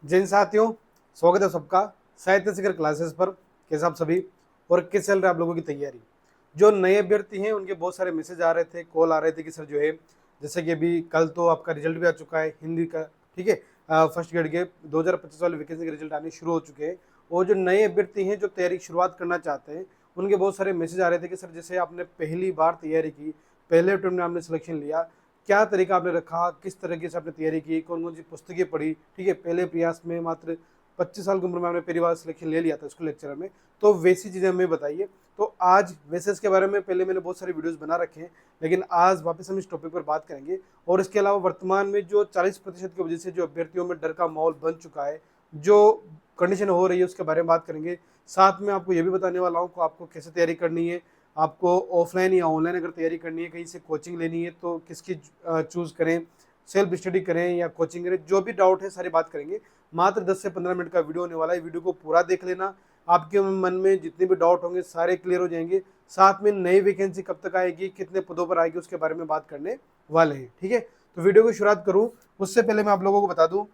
जिन साथियों, स्वागत है सबका साहित्य शिखर क्लासेस पर। कैसे आप सभी और कैसे चल रहा है आप लोगों की तैयारी? जो नए अभ्यर्थी हैं उनके बहुत सारे मैसेज आ रहे थे, कॉल आ रहे थे कि सर जो है, जैसे कि अभी कल तो आपका रिजल्ट भी आ चुका है हिंदी का, ठीक है। फर्स्ट ग्रेड के 2025 वाले वैकेंसी के रिजल्ट आने शुरू हो चुके हैं। और जो नए अभ्यर्थी हैं जो तैयारी की शुरुआत करना चाहते हैं, उनके बहुत सारे मैसेज आ रहे थे कि सर जैसे आपने पहली बार तैयारी की, पहले अटेम्प्ट में आपने सिलेक्शन लिया, क्या तरीका आपने रखा, किस तरीके से आपने तैयारी की, कौन कौन सी पुस्तकें पढ़ी, ठीक है। पहले प्रयास में मात्र 25 साल की उम्र में आपने पहली बार सिलेक्शन ले लिया था स्कूल लेक्चरर में, तो वैसी चीज़ें हमें बताइए। तो आज वैसे इसके बारे में पहले मैंने बहुत सारे वीडियोस बना रखे हैं, लेकिन आज वापस हम इस टॉपिक पर बात करेंगे। और इसके अलावा वर्तमान में जो 40% की वजह से जो अभ्यर्थियों में डर का माहौल बन चुका है, जो कंडीशन हो रही है, उसके बारे में बात करेंगे। साथ में आपको ये भी बताने वाला हूँ कि आपको कैसे तैयारी करनी है, आपको ऑफलाइन या ऑनलाइन अगर तैयारी करनी है, कहीं से कोचिंग लेनी है तो किसकी चूज़ करें, सेल्फ स्टडी करें या कोचिंग करें, जो भी डाउट है सारी बात करेंगे। मात्र 10 से 15 मिनट का वीडियो होने वाला है, वीडियो को पूरा देख लेना। आपके मन में जितने भी डाउट होंगे सारे क्लियर हो जाएंगे। साथ में नई वैकेंसी कब तक आएगी, कितने पदों पर आएगी, उसके बारे में बात करने वाले हैं, ठीक है। तो वीडियो की शुरुआत करूँ उससे पहले मैं आप लोगों को बता दूँ,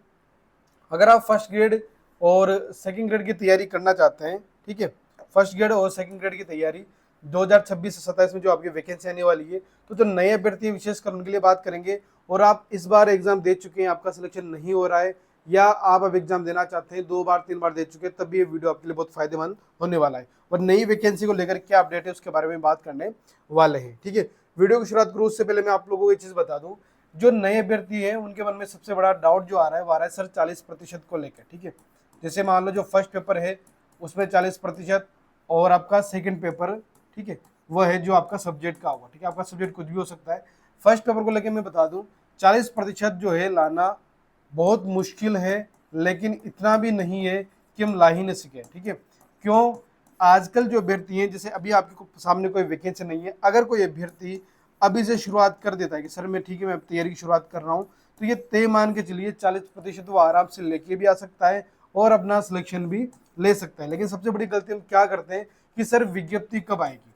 अगर आप फर्स्ट ग्रेड और सेकंड ग्रेड की तैयारी करना चाहते हैं, ठीक है, फर्स्ट ग्रेड और सेकंड ग्रेड की तैयारी 2026 से 27 में जो आपकी वैकेंसी आने वाली है, तो जो नए अभ्यर्थी हैं विशेषकर उनके लिए बात करेंगे। और आप इस बार एग्जाम दे चुके हैं, आपका सिलेक्शन नहीं हो रहा है, या आप अब एग्जाम देना चाहते हैं, 2 बार 3 बार दे चुके हैं, तब भी ये वीडियो आपके लिए बहुत फायदेमंद होने वाला है। और नई वैकेंसी को लेकर क्या अपडेट है उसके बारे में बात करने वाले हैं, ठीक है। वीडियो की शुरुआत करूँ उससे पहले मैं आप लोगों को एक चीज़ बता दूँ, जो नए अभ्यर्थी हैं उनके मन में सबसे बड़ा डाउट जो आ रहा है वो आ रहा है सर 40% को लेकर, ठीक है। जैसे मान लो जो फर्स्ट पेपर है उसमें 40%, और आपका सेकंड पेपर, ठीक है, वह है जो आपका सब्जेक्ट का होगा, ठीक है। आपका सब्जेक्ट कुछ भी हो सकता है। फर्स्ट पेपर को लेकर मैं बता दूं, 40% जो है लाना बहुत मुश्किल है, लेकिन इतना भी नहीं है कि हम ला ही न सकें, ठीक है। क्यों? आजकल जो अभ्यर्थी हैं, जैसे अभी आपके सामने कोई वैकेंसी नहीं है, अगर कोई अभ्यर्थी अभी से शुरुआत कर देता है कि सर मैं ठीक है मैं तैयारी की शुरुआत कर रहा हूँ, तो ये तय मान के चलिए 40% वो आराम से लेके भी आ सकता है और अपना सिलेक्शन भी ले सकता है। लेकिन सबसे बड़ी गलती हम क्या करते हैं कि सर विज्ञप्ति कब आएगी,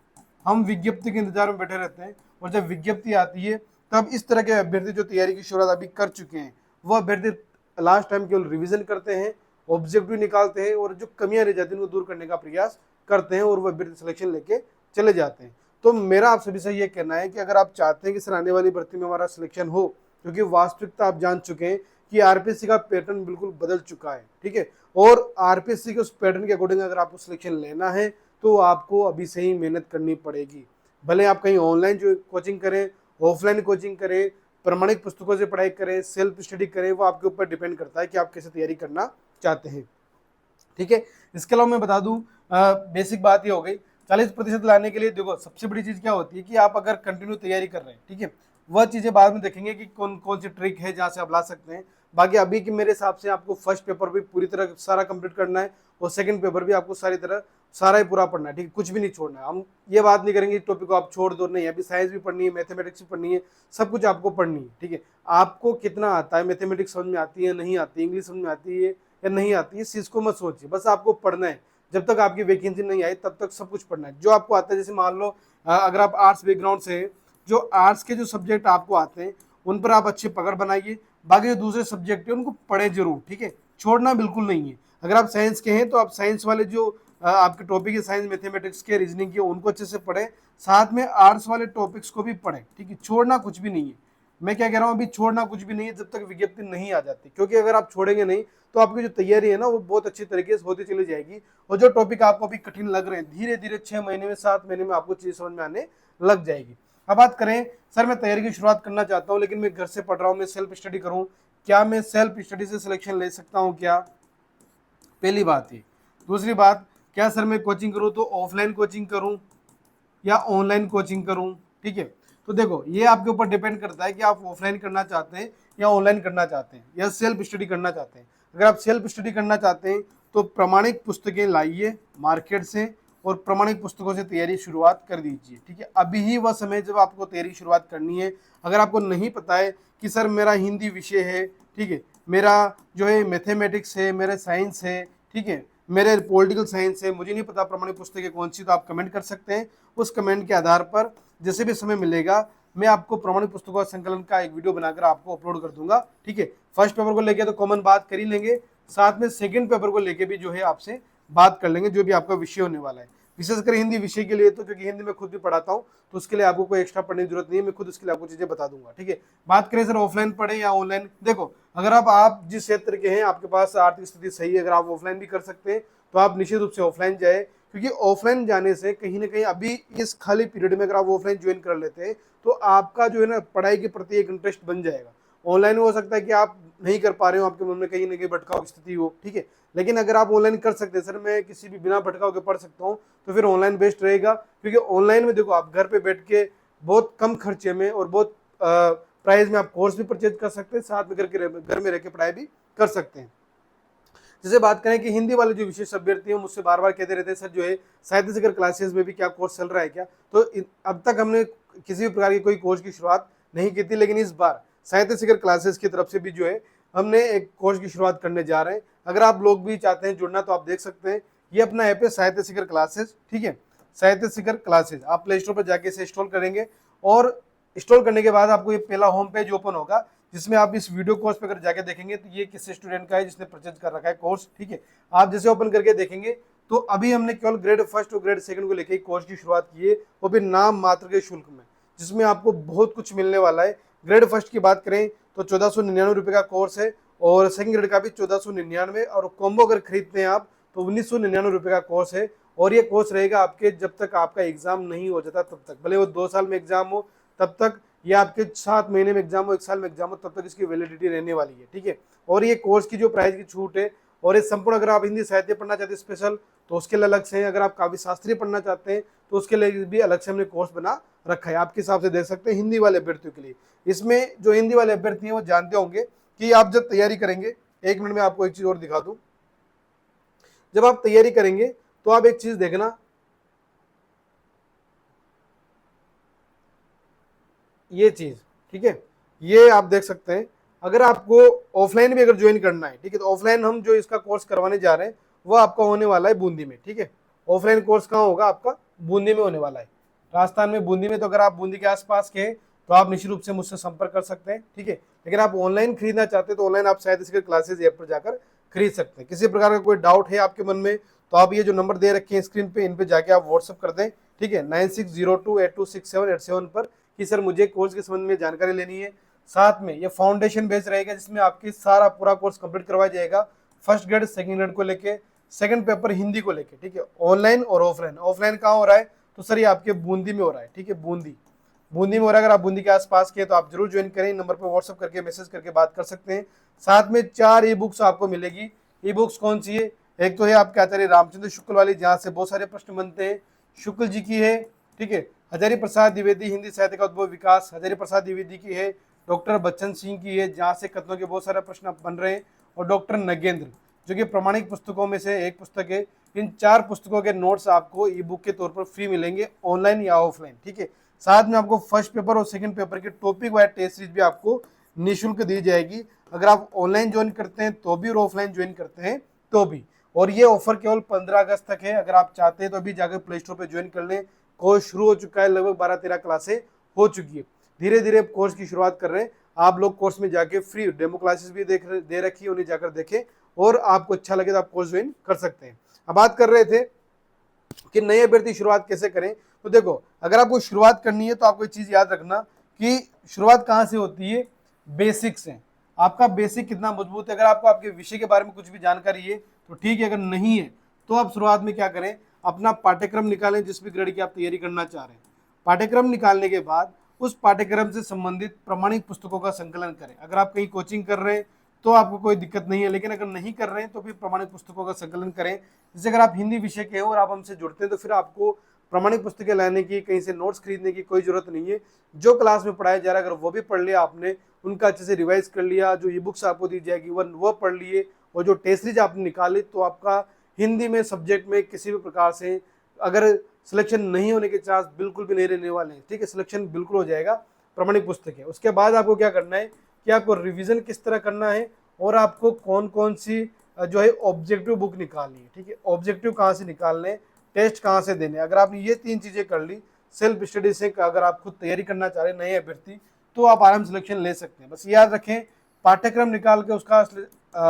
हम विज्ञप्ति के इंतजार में बैठे रहते हैं। और जब विज्ञप्ति आती है तब इस तरह के अभ्यर्थी जो तैयारी की शुरुआत अभी कर चुके हैं, वह अभ्यर्थी लास्ट टाइम केवल रिवीजन करते हैं, ऑब्जेक्टिव निकालते हैं और जो कमियां रह जाती हैं उनको दूर करने का प्रयास करते हैं और वह अभ्यर्थी सिलेक्शन लेके चले जाते हैं। तो मेरा आप सभी से ये कहना है कि अगर आप चाहते हैं कि सर आने वाली भर्ती में हमारा सिलेक्शन हो, क्योंकि वास्तविकता आप जान चुके हैं कि आरपीएससी का पैटर्न बिल्कुल बदल चुका है, ठीक है। और आरपीएससी के उस पैटर्न के अकॉर्डिंग अगर आपको सिलेक्शन लेना है तो आपको अभी से ही मेहनत करनी पड़ेगी। भले आप कहीं ऑनलाइन जो कोचिंग करें, ऑफलाइन कोचिंग करें, प्रमाणित पुस्तकों से पढ़ाई करें, सेल्फ स्टडी करें, वो आपके ऊपर डिपेंड करता है कि आप कैसे तैयारी करना चाहते हैं, ठीक है। इसके अलावा मैं बता दूं, बेसिक बात ये हो गई 40% लाने के लिए। देखो सबसे बड़ी चीज़ क्या होती है कि आप अगर कंटिन्यू तैयारी कर रहे हैं, ठीक है, वह चीज़ें बाद में देखेंगे कि कौन कौन सी ट्रिक है जहाँ से आप ला सकते हैं। बाकी अभी की मेरे हिसाब से आपको फर्स्ट पेपर भी पूरी तरह सारा कंप्लीट करना है और सेकंड पेपर भी आपको सारी तरह सारा ही पूरा पढ़ना है, ठीक है, कुछ भी नहीं छोड़ना है। हम ये बात नहीं करेंगे टॉपिक को आप छोड़ दो, नहीं, अभी साइंस भी पढ़नी है, मैथमेटिक्स भी पढ़नी है, सब कुछ आपको पढ़नी है, ठीक है। आपको कितना आता है, मैथमेटिक्स समझ में आती है नहीं आती, इंग्लिश समझ में आती है या नहीं आती है, इस चीज़ को मत सोचिए, बस आपको पढ़ना है। जब तक आपकी वैकेंसी नहीं आई तब तक सब कुछ पढ़ना है जो आपको आता है। जैसे मान लो अगर आप आर्ट्स बैकग्राउंड से हैं, जो आर्ट्स के जो सब्जेक्ट आपको आते हैं उन पर आप अच्छी पकड़ बनाइए। बाकी जो दूसरे सब्जेक्ट है उनको पढ़े जरूर, ठीक है, छोड़ना बिल्कुल नहीं है। अगर आप साइंस के हैं तो आप साइंस वाले जो आपके टॉपिक है, साइंस मैथमेटिक्स के, रीजनिंग के, उनको अच्छे से पढ़ें। साथ में आर्ट्स वाले टॉपिक्स को भी पढ़ें, ठीक है, छोड़ना कुछ भी नहीं है। मैं क्या कह रहा हूँ, अभी छोड़ना कुछ भी नहीं है जब तक विज्ञप्ति नहीं आ जाती, क्योंकि अगर आप छोड़ेंगे नहीं तो आपकी जो तैयारी है ना वो बहुत अच्छी तरीके से होती चली जाएगी। और जो टॉपिक आपको अभी कठिन लग रहे हैं, धीरे धीरे 6 महीने में 7 महीने में आपको चीज़ समझ में आने लग जाएगी। अब बात करें, सर मैं तैयारी की शुरुआत करना चाहता हूँ लेकिन मैं घर से पढ़ रहा हूँ, मैं सेल्फ स्टडी करूँ, क्या मैं सेल्फ स्टडी से सिलेक्शन ले सकता हूँ क्या? पहली बात है। दूसरी बात, क्या सर मैं कोचिंग करूँ तो ऑफलाइन कोचिंग करूँ या ऑनलाइन कोचिंग करूं? ठीक है, तो देखो ये आपके ऊपर डिपेंड करता है कि आप ऑफलाइन करना चाहते हैं या ऑनलाइन करना चाहते हैं या सेल्फ स्टडी करना चाहते हैं। अगर आप सेल्फ स्टडी करना चाहते हैं तो प्रमाणित पुस्तकें लाइए मार्केट से और प्रमाणित पुस्तकों से तैयारी शुरुआत कर दीजिए, ठीक है। अभी ही वह समय जब आपको तैयारी शुरुआत करनी है। अगर आपको नहीं पता है कि सर मेरा हिंदी विषय है, ठीक है, मेरा जो है मैथमेटिक्स है, मेरा साइंस है, ठीक है, मेरे पॉलिटिकल साइंस है, मुझे नहीं पता प्रमाणित पुस्तकें कौन सी, तो आप कमेंट कर सकते हैं। उस कमेंट के आधार पर जैसे भी समय मिलेगा मैं आपको प्रमाणित पुस्तकों का संकलन का एक वीडियो बनाकर आपको अपलोड कर दूंगा, ठीक है। फर्स्ट पेपर को लेके तो कॉमन बात कर ही लेंगे, साथ में सेकंड पेपर को लेके भी जो है आपसे बात कर लेंगे, जो भी आपका विषय होने वाला है। विशेषकर हिंदी विषय के लिए तो, क्योंकि हिंदी में खुद भी पढ़ाता हूँ, तो उसके लिए आपको कोई एक्स्ट्रा पढ़ने की जरूरत नहीं है, मैं खुद उसके लिए आपको चीजें बता दूंगा, ठीक है। बात करें सर ऑफलाइन पढ़े या ऑनलाइन, देखो अगर आप जिस क्षेत्र के हैं, आपके पास आर्थिक स्थिति सही है, अगर आप ऑफलाइन भी कर सकते हैं तो आप निश्चित रूप से ऑफलाइन जाए, क्योंकि ऑफलाइन जाने से कहीं ना कहीं अभी इस खाली पीरियड में अगर आप ऑफलाइन ज्वाइन कर लेते हैं तो आपका जो है ना पढ़ाई के प्रति एक इंटरेस्ट बन जाएगा। ऑनलाइन हो सकता है कि आप नहीं कर पा रहे हो, आपके मन में कहीं ना कहीं भटकाव की स्थिति हो, ठीक है। लेकिन अगर आप ऑनलाइन कर सकते हैं, सर मैं किसी भी बिना भटकाव के पढ़ सकता हूँ, तो फिर ऑनलाइन बेस्ट रहेगा। क्योंकि ऑनलाइन में देखो आप घर पे बैठ के बहुत कम खर्चे में और बहुत प्राइस में आप कोर्स भी परचेज कर सकते हैं, साथ में घर में रह के पढ़ाई भी कर सकते हैं। जैसे बात करें कि हिंदी वाले जो विशेष अभ्यर्थी हैं मुझसे बार बार कहते रहते हैं सर जो है साहित्य शिखर क्लासेस में भी क्या कोर्स चल रहा है क्या, तो अब तक हमने किसी भी प्रकार की कोई कोर्स की शुरुआत नहीं की थी, लेकिन इस बार साहित्य शिखर क्लासेस की तरफ से भी जो है हमने एक कोर्स की शुरुआत करने जा रहे हैं। अगर आप लोग भी चाहते हैं जुड़ना तो आप देख सकते हैं, ये अपना ऐप है साहित्य शिखर क्लासेस, ठीक है। साहित्य शिखर क्लासेस आप प्ले स्टोर पर जाके इसे इंस्टॉल करेंगे, और इंस्टॉल करने के बाद आपको ये पहला होम पेज ओपन होगा, जिसमें आप इस वीडियो कोर्स पे अगर जाके देखेंगे तो ये किस स्टूडेंट का है जिसने परचेज कर रखा है कोर्स, ठीक है। आप जैसे ओपन करके देखेंगे तो अभी हमने केवल ग्रेड फर्स्ट और ग्रेड सेकंड को लेकर कोर्स की शुरुआत की है, वो भी नाम मात्र के शुल्क में, जिसमें आपको बहुत कुछ मिलने वाला है। ग्रेड फर्स्ट की बात करें तो 1499 रुपये का कोर्स है, और सेकंड ग्रेड का भी 1499, और कॉम्बो अगर खरीदते हैं आप तो 1999 रुपये का कोर्स है। और ये कोर्स रहेगा आपके जब तक आपका एग्जाम नहीं हो जाता तब तक, भले वो 2 साल में एग्जाम हो तब तक, या आपके 7 महीने में एग्जाम हो, 1 साल में एग्जाम हो, तब तक इसकी वैलिडिटी रहने वाली है, ठीक है। और ये कोर्स की जो प्राइस की छूट है, और ये संपूर्ण अगर आप हिंदी साहित्य पढ़ना चाहते हैं स्पेशल तो उसके लिए अलग से है, अगर आप काव्य शास्त्री पढ़ना चाहते हैं तो उसके लिए भी अलग से हमने कोर्स बना रखा है, आपके हिसाब से देख सकते हैं हिंदी वाले अभ्यर्थियों के लिए। इसमें जो हिंदी वाले अभ्यर्थी हैं वो जानते होंगे कि आप जब तैयारी करेंगे, 1 मिनट में आपको एक चीज और दिखा दूं, जब आप तैयारी करेंगे तो आप एक चीज देखना, ये चीज, ठीक है, ये आप देख सकते हैं। अगर आपको ऑफलाइन भी अगर ज्वाइन करना है, ठीक है, तो ऑफलाइन हम जो इसका कोर्स करवाने जा रहे हैं वो आपका होने वाला है बूंदी में, ठीक है। ऑफलाइन कोर्स कहाँ होगा आपका, बूंदी में होने वाला है, राजस्थान में बूंदी में। तो अगर आप बूंदी के आसपास के हैं तो आप निश्चित रूप से मुझसे संपर्क कर सकते हैं, ठीक है। लेकिन आप ऑनलाइन खरीदना चाहते हैं तो ऑनलाइन आप साहित्य शिखर क्लासेस ऐप पर जाकर खरीद सकते हैं। किसी प्रकार का कोई डाउट है आपके मन में तो आप ये जो नंबर दे रखे हैं स्क्रीन पे, इन पे जाके आप व्हाट्सअप कर दें, ठीक है, 9602826787 पर, कि सर मुझे कोर्स के संबंध में जानकारी लेनी है। साथ में ये फाउंडेशन बेस रहेगा जिसमें आपकी सारा पूरा कोर्स कंप्लीट करवाया जाएगा, फर्स्ट ग्रेड सेकंड ग्रेड को लेके, सेकंड पेपर हिंदी को लेके, ठीक है, ऑनलाइन और ऑफलाइन। ऑफलाइन कहाँ हो रहा है, तो सर ये आपके बूंदी में हो रहा है, ठीक है, बूंदी में हो रहा है। अगर आप बूंदी के आसपास के तो आप जरूर ज्वाइन करें, नंबर पर व्हाट्सअप करके मैसेज करके बात कर सकते हैं। साथ में 4 ई बुक्स आपको मिलेगी। ई बुक्स कौन सी है, एक तो है आपके आचार्य रामचंद्र शुक्ल वाली, जहाँ से बहुत सारे प्रश्न बनते हैं, शुक्ल जी की है, ठीक है। हजारी प्रसाद द्विवेदी हिंदी साहित्य का उद्भव विकास, हजारी प्रसाद द्विवेदी की है। डॉक्टर बच्चन सिंह की है, जहाँ से कथनों के बहुत सारे प्रश्न बन रहे हैं। और डॉक्टर नगेंद्र, जो कि प्रमाणिक पुस्तकों में से एक पुस्तक है। इन 4 पुस्तकों के नोट्स आपको ई बुक के तौर पर फ्री मिलेंगे, ऑनलाइन या ऑफलाइन, ठीक है। साथ में आपको फर्स्ट पेपर और सेकंड पेपर के टॉपिक वाइज टेस्ट सीरीज भी आपको निःशुल्क दी जाएगी, अगर आप ऑनलाइन ज्वाइन करते हैं तो भी और ऑफलाइन ज्वाइन करते हैं तो भी। और ये ऑफर केवल 15 अगस्त तक है, अगर आप चाहते हैं तो अभी जाकर प्ले स्टोर पर ज्वाइन कर लें। कोर्स शुरू हो चुका है, लगभग 12-13 क्लासें हो चुकी है, धीरे धीरे कोर्स की शुरुआत कर रहे हैं। आप लोग कोर्स में जाके फ्री डेमो क्लासेस भी दे रखी है, उन्हें जाकर देखें, और आपको अच्छा लगे तो आप कोर्स ज्वाइन कर सकते हैं। अब बात कर रहे थे कि नए अभ्यर्थी शुरुआत कैसे करें, तो देखो अगर आपको शुरुआत करनी है तो आपको एक चीज याद रखना कि शुरुआत कहाँ से होती है, बेसिक से। आपका बेसिक कितना मजबूत है, अगर आपको आपके विषय के बारे में कुछ भी जानकारी है तो ठीक है, अगर नहीं है तो आप शुरुआत में क्या करें, अपना पाठ्यक्रम निकालें जिस भी ग्रेड की आप तैयारी करना चाह रहे हैं। पाठ्यक्रम निकालने के बाद उस पाठ्यक्रम से संबंधित प्रमाणित पुस्तकों का संकलन करें। अगर आप कहीं कोचिंग कर रहे हैं तो आपको कोई दिक्कत नहीं है, लेकिन अगर नहीं कर रहे हैं तो फिर प्रमाणित पुस्तकों का संकलन करें। जैसे अगर आप हिंदी विषय के हैं और आप हमसे जुड़ते हैं तो फिर आपको प्रमाणिक पुस्तकें लाने की, कहीं से नोट्स खरीदने की कोई जरूरत नहीं है। जो क्लास में पढ़ाया जा रहा है अगर वो भी पढ़ लिया आपने, उनका अच्छे से रिवाइज कर लिया, जो ई बुक्स आपको दी जाएगी वो पढ़ लिए, और जो टेस्ट सीरीज आपने निकाली, तो आपका हिंदी में सब्जेक्ट में किसी भी प्रकार से अगर सिलेक्शन नहीं होने के चांस बिल्कुल भी नहीं रहने वाले हैं, ठीक है, सिलेक्शन बिल्कुल हो जाएगा प्रमाणिक पुस्तक है। उसके बाद आपको क्या करना है कि आपको रिवीजन किस तरह करना है, और आपको कौन कौन सी जो है ऑब्जेक्टिव बुक निकालनी है, ठीक है, ऑब्जेक्टिव कहाँ से निकालने, टेस्ट कहाँ से देने। अगर आपने ये 3 चीज़ें कर ली सेल्फ स्टडी से, अगर आप खुद तैयारी करना चाह रहे हैं नए अभ्यर्थी, तो आप आराम सिलेक्शन ले सकते हैं। बस याद रखें पाठ्यक्रम निकाल के उसका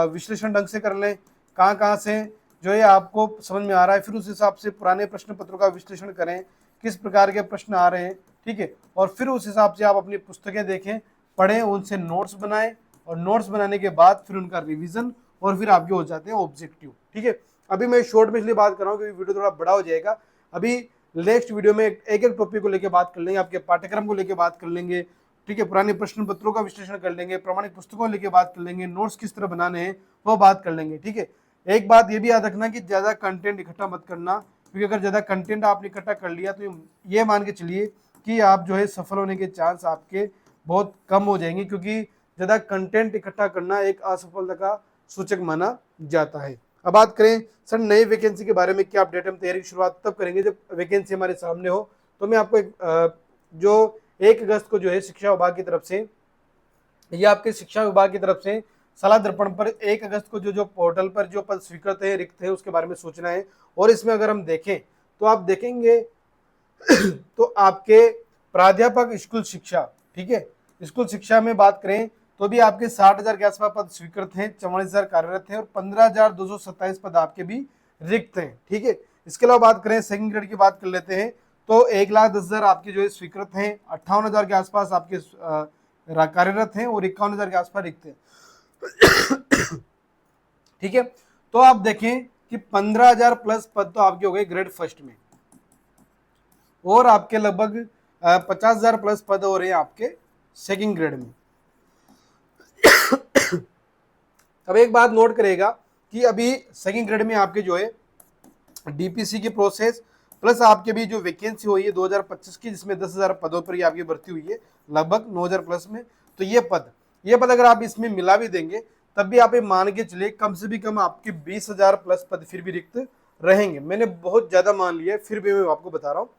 विश्लेषण ढंग से कर लें, कहाँ कहाँ से जो है आपको समझ में आ रहा है, फिर उस हिसाब से पुराने प्रश्न पत्रों का विश्लेषण करें, किस प्रकार के प्रश्न आ रहे हैं, ठीक है। और फिर उस हिसाब से आप अपनी पुस्तकें देखें, पढ़ें, उनसे नोट्स बनाएं, और नोट्स बनाने के बाद फिर उनका रिवीजन, और फिर आपके हो जाते हैं ऑब्जेक्टिव, ठीक है। अभी मैं शॉर्ट में इसलिए बात कर रहा हूँ क्योंकि वीडियो थोड़ा बड़ा हो जाएगा। अभी नेक्स्ट वीडियो में एक एक टॉपिक को लेकर बात कर लेंगे, आपके पाठ्यक्रम को लेकर बात कर लेंगे, ठीक है, पुराने प्रश्न पत्रों का विश्लेषण कर लेंगे, प्रमाणिक पुस्तकों को लेकर बात कर लेंगे, नोट्स किस तरह बनाने हैं वो बात कर लेंगे, ठीक है। एक बात ये भी याद रखना कि ज्यादा कंटेंट इकट्ठा मत करना, क्योंकि अगर ज्यादा कंटेंट आपने इकट्ठा कर लिया तो ये मान के चलिए कि आप जो है सफल होने के चांस आपके बहुत कम हो जाएंगे, क्योंकि ज्यादा कंटेंट इकट्ठा करना एक असफलता का सूचक माना जाता है। अब बात करें सर नई वैकेंसी के बारे में, क्या अपडेट, हम तैयारी की शुरुआत तब करेंगे जब वैकेंसी हमारे सामने हो। तो मैं आपको जो 1 अगस्त को जो है शिक्षा विभाग की तरफ से, या आपके शिक्षा विभाग की तरफ से सलाह दर्पण पर 1 अगस्त को जो पोर्टल पर जो पद स्वीकृत है, रिक्त है, उसके बारे में सूचना है। और इसमें अगर हम देखें तो आप देखेंगे तो आपके प्राध्यापक स्कूल शिक्षा, ठीक है, स्कूल शिक्षा में बात करें तो भी आपके 60,000 के आसपास पद स्वीकृत हैं, 44,000 कार्यरत हैं, और 15,227 पद आपके भी रिक्त हैं, ठीक है। इसके अलावा बात करें सेकंड ग्रेड की बात कर लेते हैं तो 1,10,000 आपके जो है स्वीकृत हैं, 58,000 के आसपास आपके कार्यरत हैं, और 51,000 के आसपास रिक्त हैं, ठीक है। तो आप देखें कि 15,000 प्लस पद तो आपके हो गए ग्रेड फर्स्ट में, और आपके लगभग 50,000 प्लस पद हो रहे हैं आपके सेकंड ग्रेड में। अब एक बात नोट करेगा कि अभी सेकंड ग्रेड में आपके जो है डीपीसी की प्रोसेस प्लस आपके भी जो वैकेंसी हुई है 2025 की, जिसमें 10,000 पदों पर ही आपकी भर्ती हुई है, लगभग 9,000 प्लस में। तो ये पद अगर आप इसमें मिला भी देंगे तब भी आप ये मान के चलिए कम से भी कम आपके 20,000 प्लस पद फिर भी रिक्त रहेंगे। मैंने बहुत ज्यादा मान लिया है, फिर भी मैं आपको बता रहा हूँ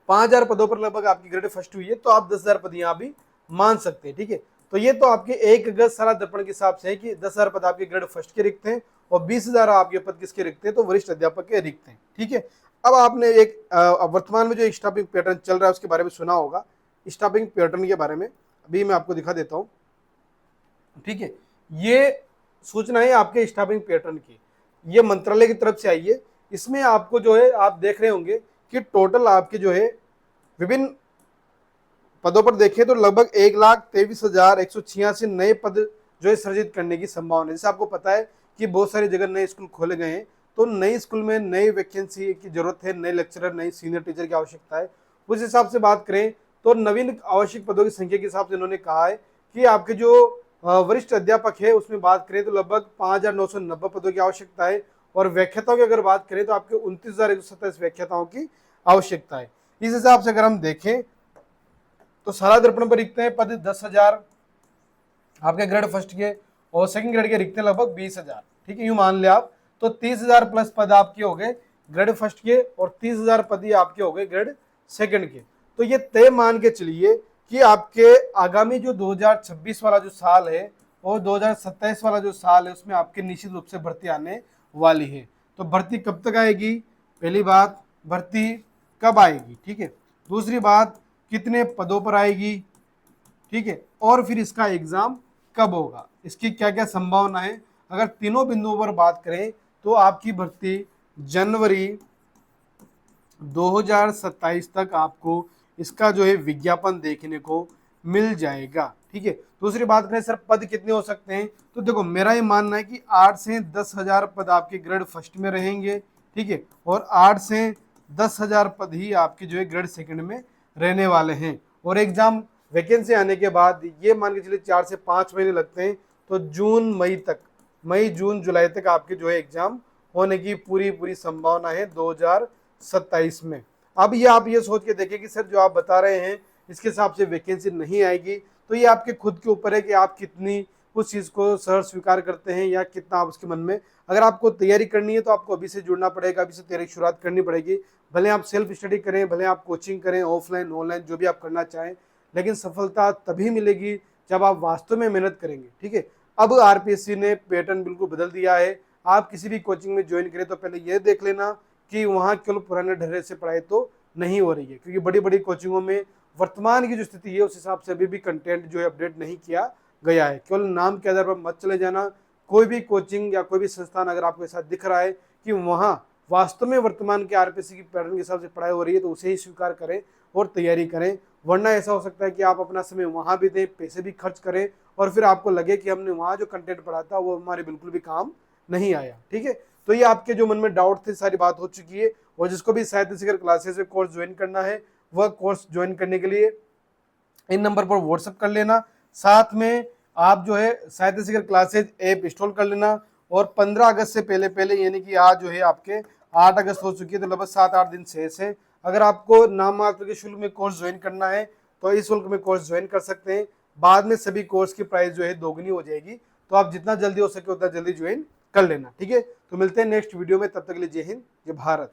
5,000 पदों पर लगभग आपकी ग्रेड फर्स्ट हुई है, तो आप 10,000 पद यहाँ भी मान सकते हैं, ठीक है। तो ये तो आपके 1 अगस्त सलाह दर्पण के हिसाब से है कि 10,000 पद आपके ग्रेड फर्स्ट के रिक्त हैं, और 20,000 आपके पद किसके रिक्त हैं, तो वरिष्ठ अध्यापक के रिक्त हैं, ठीक है। अब आपने एक वर्तमान में जो स्टाफिंग पैटर्न चल रहा है उसके बारे में सुना होगा। स्टाफिंग पैटर्न के बारे में अभी मैं आपको दिखा देता हूँ, ठीक है। ये सूचना है आपके स्टाफिंग पैटर्न की, ये मंत्रालय की तरफ से आई है। इसमें आपको जो है आप देख रहे होंगे कि टोटल आपके जो है विभिन्न पदों पर देखें तो लगभग 1,23,186 नए पद जो है सृजित करने की संभावना है। जैसे आपको पता है कि बहुत सारी जगह नए स्कूल खोले गए हैं, तो नई स्कूल में नई वैकेंसी की जरूरत है, नए लेक्चरर, नई सीनियर टीचर की आवश्यकता है। उस हिसाब से बात करें तो नवीन आवश्यक पदों की संख्या के हिसाब से उन्होंने कहा है कि आपके जो वरिष्ठ अध्यापक है उसमें बात करें तो लगभग 5,990 पदों की आवश्यकता है, और व्याख्याताओं की अगर बात करें तो आपके 29,127 व्याख्याताओं की आवश्यकता है। इस हिसाब से अगर हम देखें तो सलाह दर्पण पर रिक्त हैं पद 10,000 आपके ग्रेड फर्स्ट के, और सेकंड ग्रेड के रिक्त हैं लगभग 20,000, ठीक है, यूं मान ले आप। तो 30,000 प्लस पद आपके हो गए ग्रेड फर्स्ट के, और 30,000 पद ही आपके हो गए ग्रेड सेकंड के। तो ये तय मान के चलिए कि आपके आगामी जो 2026 वाला जो साल है और 2027 वाला जो साल है उसमें आपके निश्चित रूप से भर्ती आने वाली है। तो भर्ती कब तक आएगी, पहली बात भर्ती कब आएगी, ठीक है, दूसरी बात कितने पदों पर आएगी, ठीक है, और फिर इसका एग्जाम कब होगा, इसकी क्या क्या संभावना है। अगर तीनों बिंदुओं पर बात करें तो आपकी भर्ती जनवरी 2027 तक आपको इसका जो है विज्ञापन देखने को मिल जाएगा, ठीक है। दूसरी बात करें सर पद कितने हो सकते हैं, तो देखो मेरा ये मानना है कि 8 से 10,000 पद आपके ग्रेड फर्स्ट में रहेंगे, ठीक है, और 8 से 10,000 पद ही आपके जो है ग्रेड सेकंड में रहने वाले हैं। और एग्जाम वैकेंसी आने के बाद ये मान के चलिए 4 से 5 महीने लगते हैं, तो जून मई तक, मई जून जुलाई तक आपके जो है एग्जाम होने की पूरी संभावना है 2027 में। अब ये आप ये सोच के देखें कि सर जो आप बता रहे हैं इसके हिसाब से वैकेंसी नहीं आएगी, तो ये आपके खुद के ऊपर है कि आप कितनी उस चीज़ को सर स्वीकार करते हैं या कितना आप उसके मन में। अगर आपको तैयारी करनी है तो आपको अभी से जुड़ना पड़ेगा, अभी से तैयारी की शुरुआत करनी पड़ेगी। भले आप सेल्फ स्टडी करें, भले आप कोचिंग करें, ऑफलाइन ऑनलाइन जो भी आप करना चाहें, लेकिन सफलता तभी मिलेगी जब आप वास्तव में मेहनत करेंगे, ठीक है। अब आरपीएससी ने पैटर्न बिल्कुल बदल दिया है। आप किसी भी कोचिंग में ज्वाइन करें तो पहले ये देख लेना कि वहाँ केवल पुराने ढर्रे से पढ़ाई तो नहीं हो रही है, क्योंकि बड़ी बड़ी कोचिंगों में वर्तमान की जो स्थिति है उस हिसाब से अभी भी कंटेंट जो है अपडेट नहीं किया गया है। केवल नाम के आधार पर मत चले जाना। कोई भी कोचिंग या कोई भी संस्थान अगर आपके साथ दिख रहा है कि वहाँ वास्तव में वर्तमान के आरपीसी की पैटर्न के हिसाब से पढ़ाई हो रही है, तो उसे ही स्वीकार करें और तैयारी करें। वरना ऐसा हो सकता है कि आप अपना समय वहाँ भी दें, पैसे भी खर्च करें, और फिर आपको लगे कि हमने वहाँ जो कंटेंट पढ़ा था वो हमारे बिल्कुल भी काम नहीं आया। ठीक है, तो ये आपके जो मन में डाउट थे सारी बात हो चुकी है। और जिसको भी साहित्य शिखर क्लासेस में कोर्स ज्वाइन करना है, वह कोर्स ज्वाइन करने के लिए इन नंबर पर व्हाट्सएप कर लेना। साथ में आप जो है साहित्य शिखर क्लासेज ऐप इंस्टॉल कर लेना। और 15 अगस्त से पहले पहले, यानी कि आज जो है आपके 8 अगस्त हो चुकी है, तो लगभग 7-8 दिन शेष है। अगर आपको नाम मात्र के शुल्क में कोर्स ज्वाइन करना है तो इस शुल्क में कोर्स ज्वाइन कर सकते हैं। बाद में सभी कोर्स की प्राइस जो है दोगुनी हो जाएगी, तो आप जितना जल्दी हो सके उतना जल्दी ज्वाइन कर लेना। ठीक है, तो मिलते हैं नेक्स्ट वीडियो में, तब तक के लिए जय हिंद, जय भारत।